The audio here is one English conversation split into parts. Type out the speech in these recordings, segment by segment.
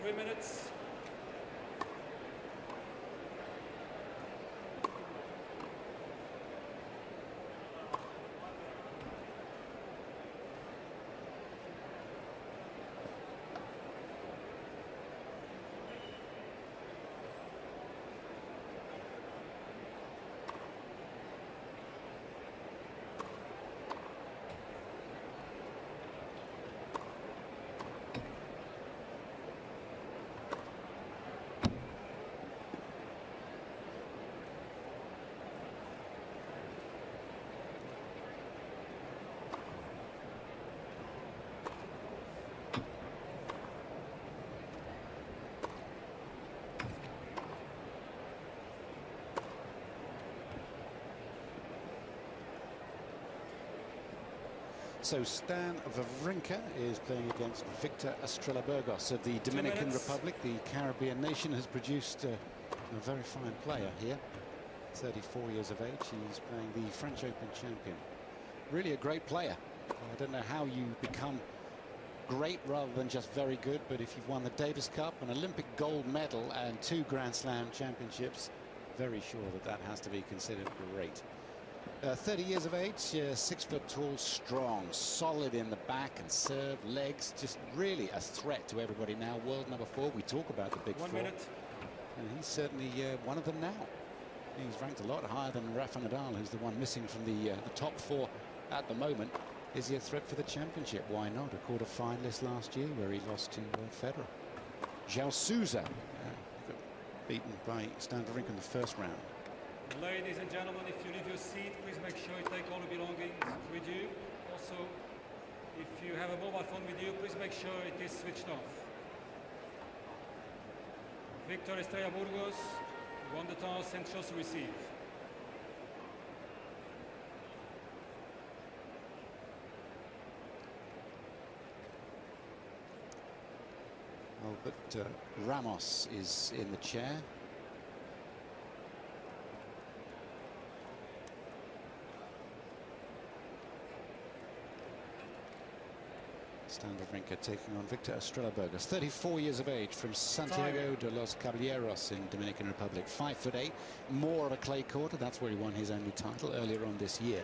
3 minutes. So Stan Wawrinka is playing against Victor Estrella of the Dominican Republic. The Caribbean nation has produced a very fine player here. 34 years of age. He's playing the French Open champion. Really a great player. I don't know how you become great rather than just very good, but if you've won the Davis Cup, an Olympic gold medal and 2 Grand Slam championships, very sure that that has to be considered great. 30 years of age, 6 foot tall, strong, solid in the back and serve, legs, just really a threat to everybody now. World number 4. We talk about the big 1 4. minute. And he's certainly one of them now. He's ranked a lot higher than Rafa Nadal, who's the one missing from the top 4 at the moment. Is he a threat for the championship? Why not? A quarter-finalist last year where he lost to Federer. João Sousa beaten by Stan Wawrinka in the first round. Ladies and gentlemen, if you leave your seat, please make sure you take all the belongings with you. Also, if you have a mobile phone with you, please make sure it is switched off. Victor Estrella Burgos won the toss and chose to receive. Well, but Ramos is in the chair. Stan Wawrinka taking on Victor Estrella, 34 years of age, from Santiago de los Caballeros in Dominican Republic. 5'8", more of a clay court, and that's where he won his only title earlier on this year.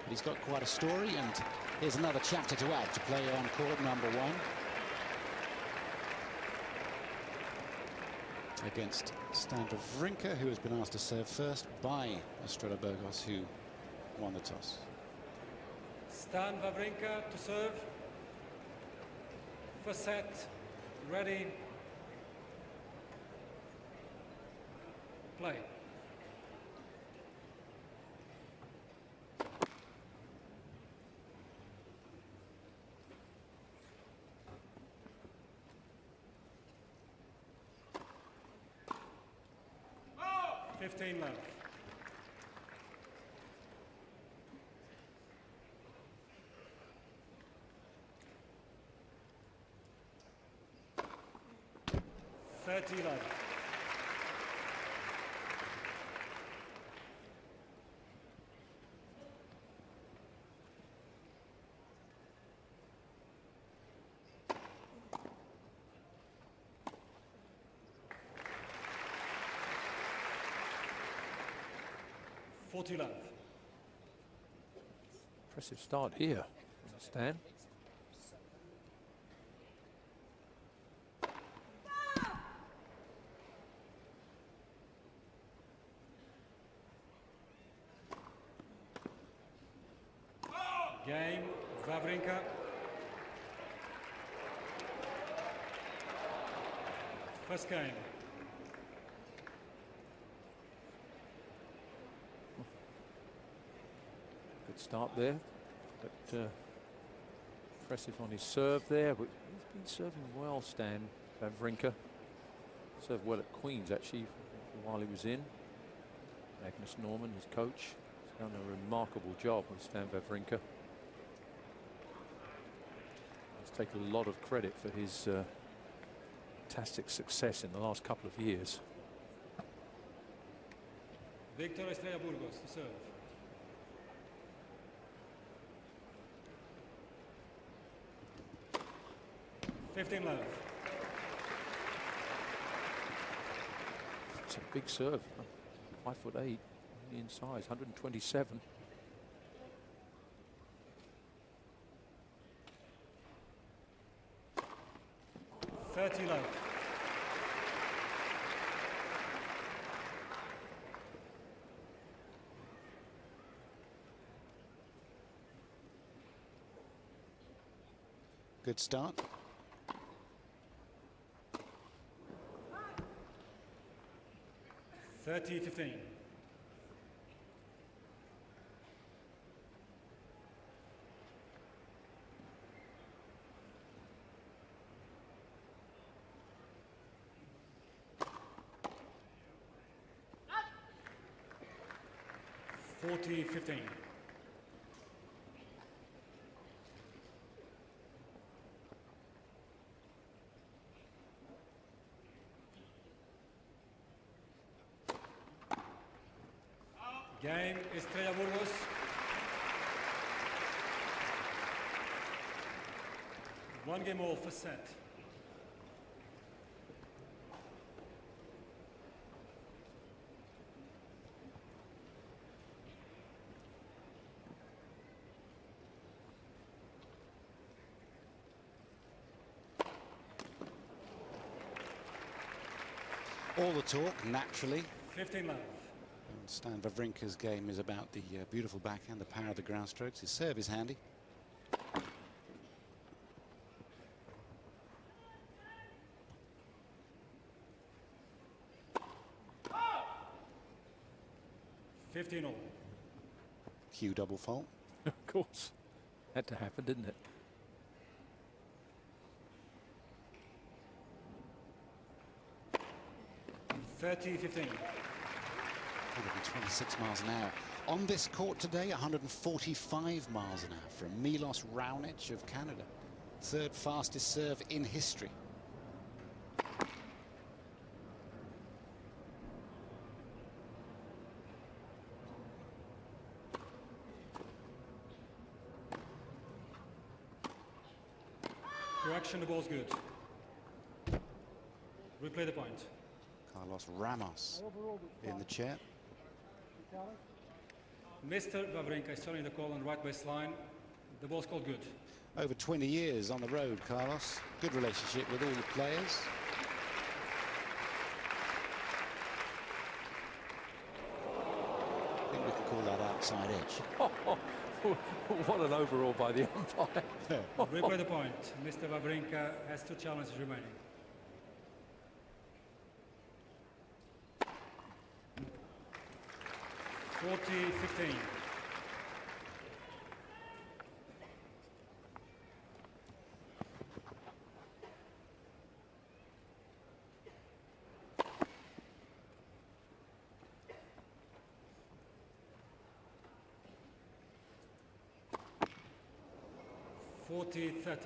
But he's got quite a story, and here's another chapter to add to play on court number 1. Against Stan Wawrinka, who has been asked to serve first by Estrella Burgos, who won the toss. Stan Wawrinka to serve. First set, ready, play. Oh! 15 left. Left. Left. Impressive start here, Stan. Game, Wawrinka. First game. Good start there, but impressive on his serve there. But he's been serving well, Stan Wawrinka. Served well at Queen's actually while he was in. Magnus Norman, his coach, has done a remarkable job with Stan Wawrinka. Take a lot of credit for his fantastic success in the last couple of years. Victor Estrella Burgos to serve. Left. It's a big serve. 5'8" in size, 127. Love. Good start. (30-15). (40-15). Game Estrella Burgos. One game all for set. All the talk, naturally. 15 love. And Stan Wawrinka's game is about the beautiful backhand, the power of the ground strokes. His serve is handy. all. Cue double fault. Of course. Had to happen, didn't it? (30-15). 126 miles an hour. On this court today, 145 miles an hour from Milos Raonic of Canada. Third fastest serve in history. Correction, the ball's good. Replay the point. Carlos Ramos in the chair. Mr. Wawrinka is turning the call on the right baseline. The ball's called good. Over 20 years on the road, Carlos. Good relationship with all the players. I think we can call that outside edge. What an overall by the umpire. Replay the point. Mr. Wawrinka has 2 challenges remaining. (40-15). (40-30).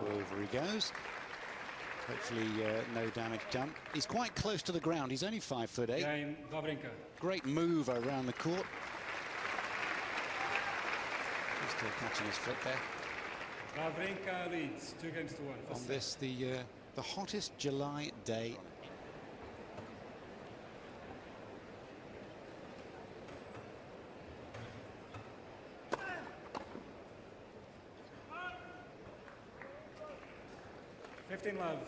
Over he goes. Hopefully no damage done. He's quite close to the ground. He's only 5'8". Game Wawrinka. Great move around the court. He's still catching his foot there. Wawrinka leads 2-1 for On set. this, the hottest July day. Love.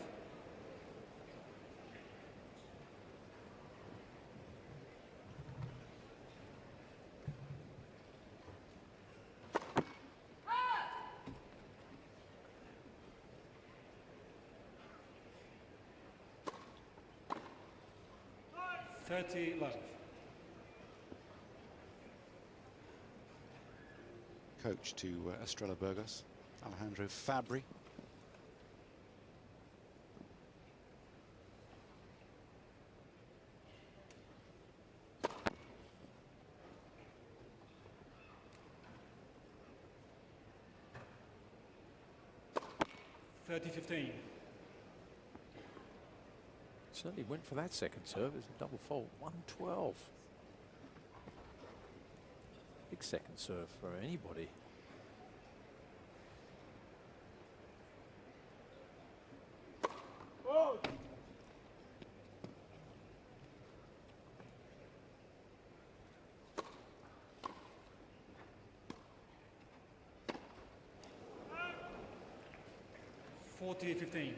Love. Coach to Estrella Burgos, Alejandro Fabri. 30-15. Certainly went for that second serve. It's a double fault. 112. Big second serve for anybody. Oh. $40-15.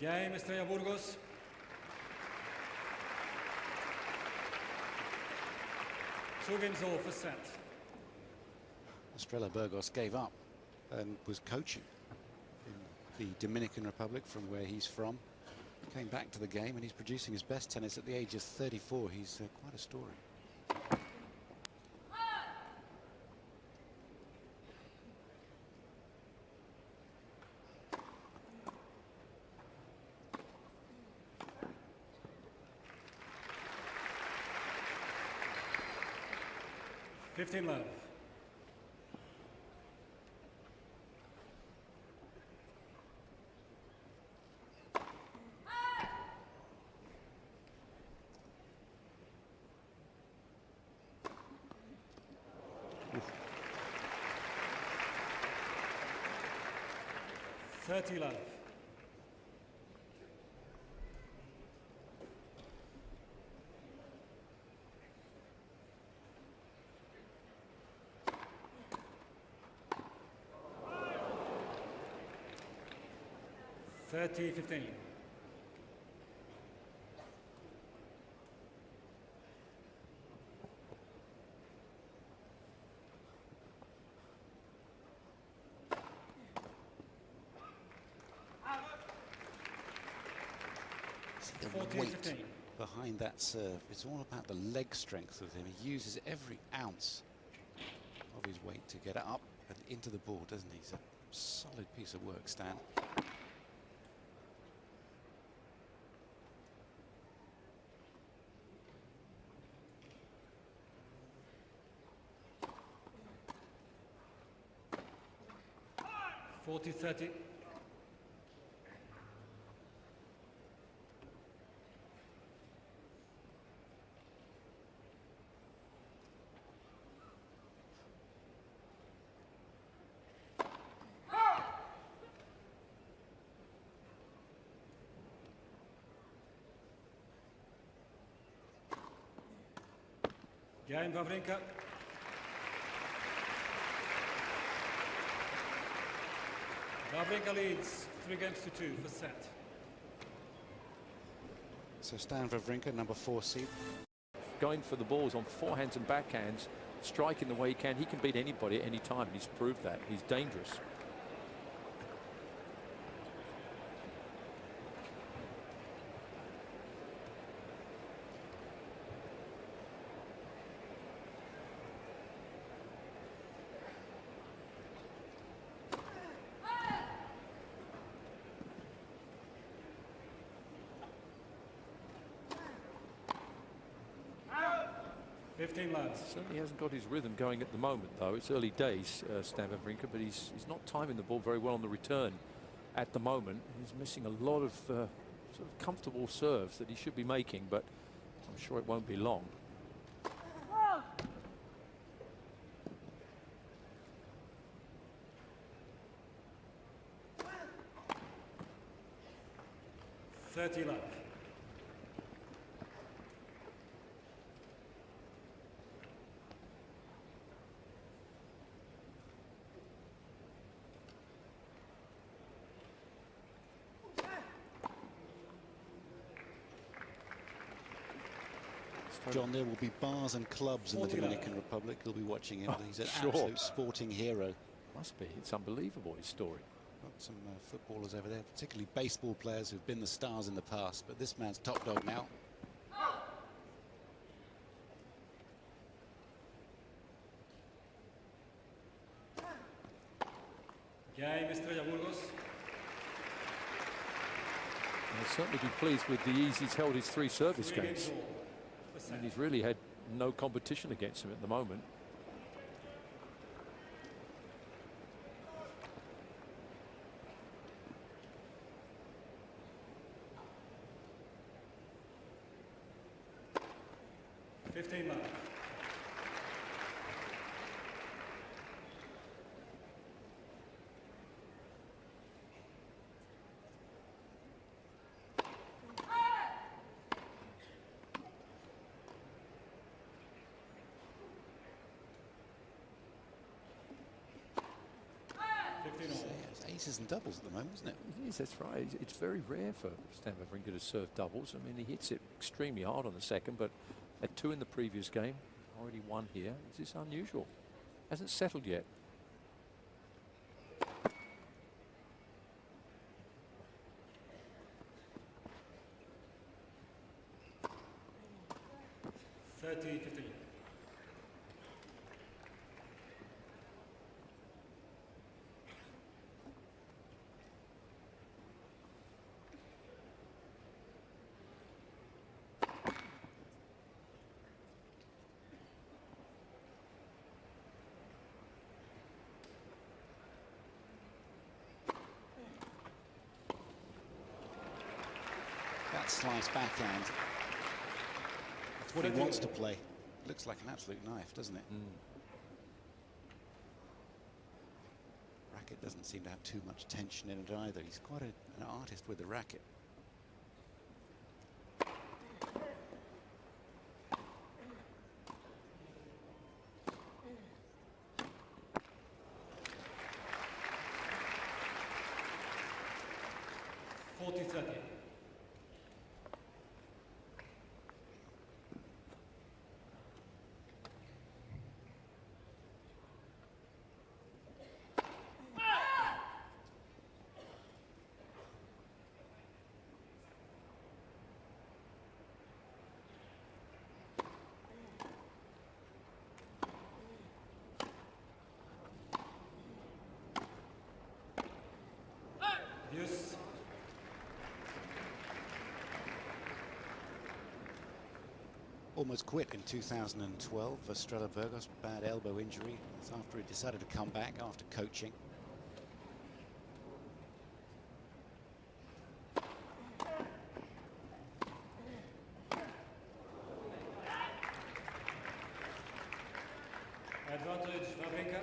Game, Estrella Burgos. Two games all for set. Estrella Burgos gave up and was coaching in the Dominican Republic, from where he's from. Came back to the game and he's producing his best tennis at the age of 34. He's quite a story. $15 love. $30 love. $30-15. The weight behind that serve. It's all about the leg strength of him. He uses every ounce of his weight to get it up and into the ball, doesn't he? He's a solid piece of work, Stan. $40-30. Game, Wawrinka. Wawrinka leads 3-2 for set. So Stan Wawrinka, number 4 seed. Going for the balls on forehands and backhands, striking the way he can. He can beat anybody at any time. He's proved that. He's dangerous. Certainly hasn't got his rhythm going at the moment, though. It's early days, Stan Wawrinka, but he's not timing the ball very well on the return at the moment. He's missing a lot of sort of comfortable serves that he should be making, but I'm sure it won't be long. $30 love. John, there will be bars and clubs in the Dominican Republic. You'll be watching him. He's an absolute sporting hero. Must be. It's unbelievable, his story. Got some footballers over there, particularly baseball players who've been the stars in the past. But this man's top dog now. Game Estrella Burgos. He'll certainly be pleased with the ease he's held his 3 service 3 games. games all. The set. And he's really had no competition against him at the moment. Love. It's aces and doubles at the moment, isn't it? It is, that's right. It's very rare for Stan Wawrinka to serve doubles. I mean, he hits it extremely hard on the second, but had 2 in the previous game, already 1 here. This is unusual. Hasn't settled yet. That slice backhand. That's what he wants to play. Looks like an absolute knife, doesn't it? Racket doesn't seem to have too much tension in it either. He's quite an artist with the racket. Yes. Almost quit in 2012 for Estrella Burgos, bad elbow injury. It's after he decided to come back after coaching. Advantage Wawrinka.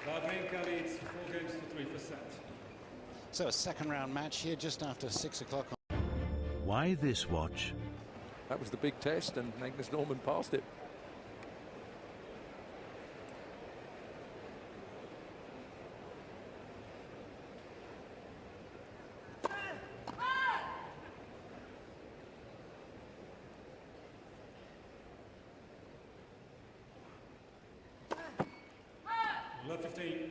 Wawrinka leads 4 games to 3 for set. So a second round match here just after 6 o'clock. Why this watch? That was the big test, and Magnus Norman passed it. Love 15.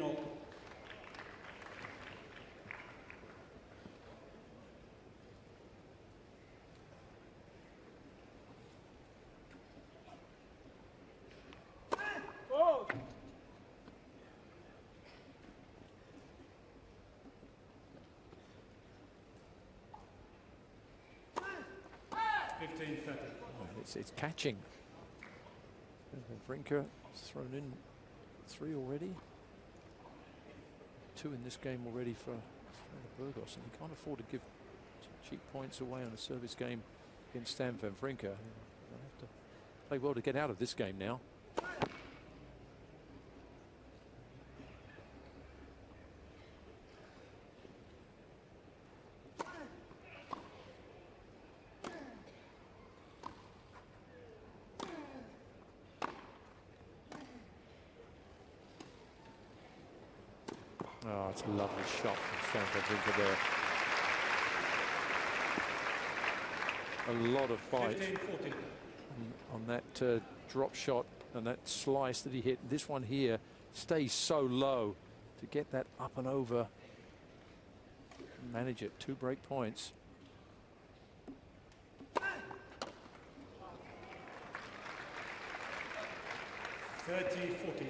All. Oh. It's catching. Wawrinka thrown in 3 already. 2 in this game already for Burgos, and he can't afford to give cheap points away on a service game against Stan Wawrinka. They'll have to play well to get out of this game now. Oh, it's a lovely shot from Stan Wawrinka there. A lot of bite 15-14. on that drop shot and that slice that he hit. This one here stays so low to get that up and over. Manage it. 2 break points. $30-14.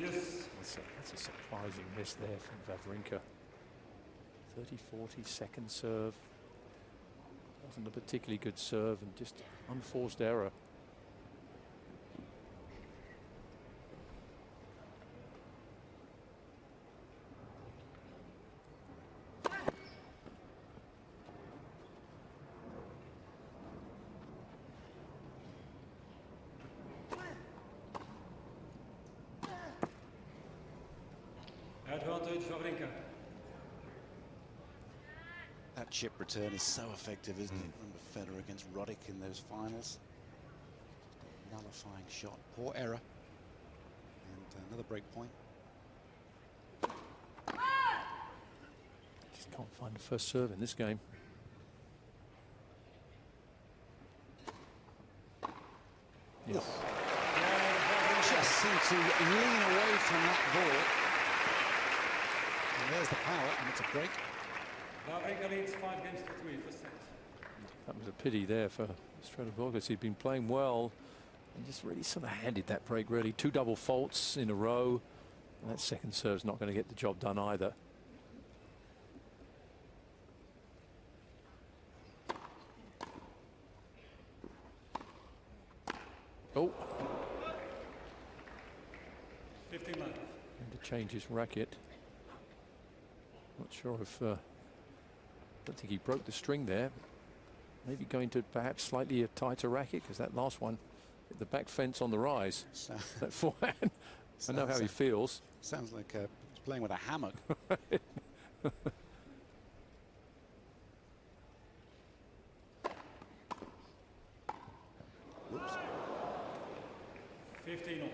Yes. That's a surprising miss there from Wawrinka. 30-40 second serve. Wasn't a particularly good serve and just unforced error. Advantage Wawrinka. That chip return is so effective, isn't it? Remember Federer against Roddick in those finals. Nullifying shot. Poor error. And another break point. Just can't find the first serve in this game. Yeah. Just seemed to lean away from that ball. And there's the power, and it's a break. Wawrinka leads 5-3 for set. That was a pity there for Estrella because he'd been playing well and just really sort of handed that break really. 2 double faults in a row. And that second serve's not going to get the job done either. Oh. 15 left. And to change his racket. Not sure if I don't think he broke the string there. Maybe going to perhaps slightly a tighter racket because that last one hit the back fence on the rise. That forehand. I know how he feels. Sounds like he's playing with a hammock. Whoops. 15 all.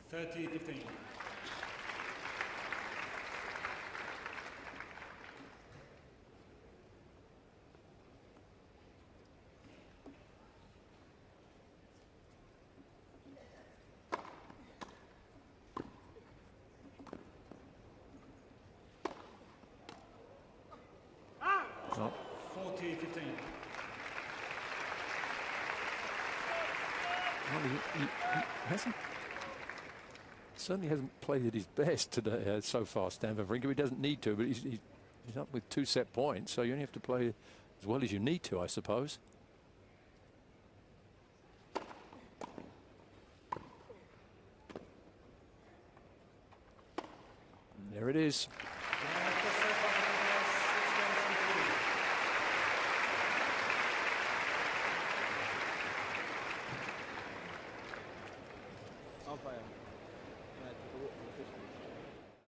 $30-15. Oh. 40-15. Well, he certainly hasn't played at his best today so far, Stan Wawrinka. He doesn't need to, but he's up with 2 set points, so you only have to play as well as you need to, I suppose. And there it is. I'll play him.